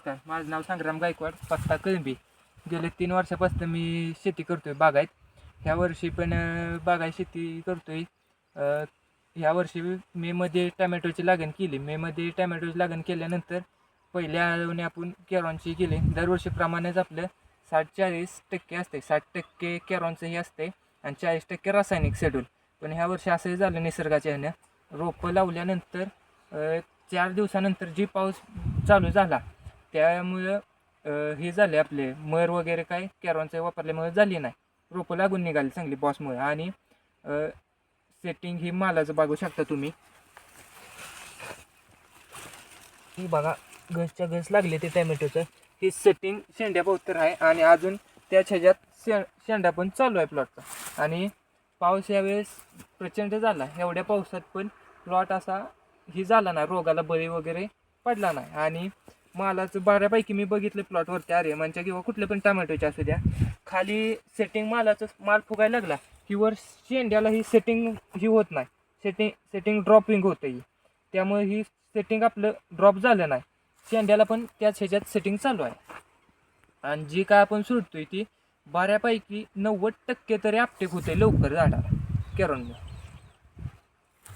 नमस्कार, माझं नाव संग्राम गायकवाड, पत्ता कळंबी. गेले 3 वर्षापासून मी शेती करतो आहे बागायत. ह्या वर्षी पण बागायत शेती करतो आहे. ह्या वर्षी मेमध्ये टमॅटोची लागण केली. मेमध्ये टमॅटोची लागण केल्यानंतर पहिल्या आळवणी आपण कॅरॉनची केली. दरवर्षीप्रमाणेच आपलं 60-40% असते. 60% कॅरॉनचं हे असते आणि 40% रासायनिक शेड्यूल. पण ह्या वर्षी असं झालं निसर्गाच्या ह्यानं, रोपं लावल्यानंतर 4 दिवसानंतर जी पाऊस चालू झाला त्यामुळं हे झाले आपले मर वगैरे काय कॅरॉनचे वापरल्यामुळे झाली नाही. रोपं लागून निघाली चांगली बॉसमुळे. आणि सेटिंग ही मालाचं बघू शकता तुम्ही. ही बघा घसच्या घस लागले ते टॅमॅटोचं. ही सेटिंग शेंड्याभोवतर आहे आणि अजून त्याच ह्याच्यात शेंडा पण चालू आहे प्लॉटचा. आणि पाऊस यावेळेस प्रचंड झाला. एवढ्या पावसात पण प्लॉट असा ही झाला नाही, रोगाला बळी वगैरे पडला नाही. आणि मालाचं बऱ्यापैकी मी बघितलं प्लॉटवरती आर्यमानच्या किंवा कुठल्या पण टमॅटोच्या असू द्या, खाली सेटिंग मालाचं माल फुगायला लागला की वर शेंड्याला ही सेटिंग ही होत नाही, सेटिंग ड्रॉपिंग होतं ही. त्यामुळे ही सेटिंग आपलं ड्रॉप झालं नाही. शेंड्याला पण त्याच ह्याच्यात सेटिंग चालू आहे. आणि जी काय आपण सोडतोय ती बऱ्यापैकी 90% तरी अपटेक होते लवकर झाडाला कॅरॉनमुळे.